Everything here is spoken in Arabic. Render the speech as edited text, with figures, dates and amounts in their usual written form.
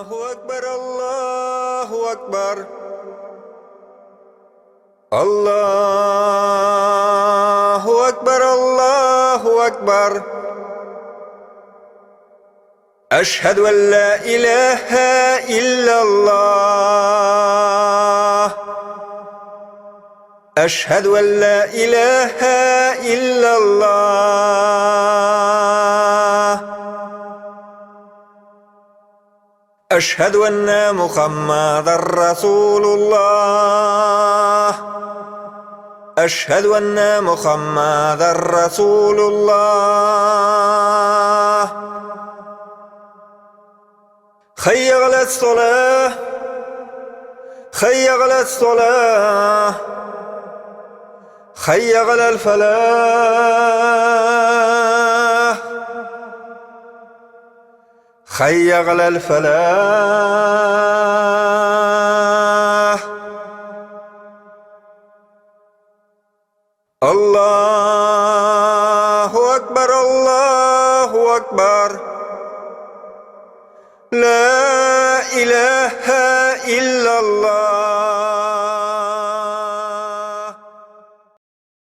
الله أكبر الله أكبر الله أكبر الله أكبر أشهد أن لا إله إلا الله أشهد أن لا إله إلا الله أشهد أن محمدًا رسول الله أشهد أن محمدًا رسول الله حي على الصلاة حي على الصلاة حي على الفلاح حي على الفلاح الله أكبر الله أكبر لا إله إلا الله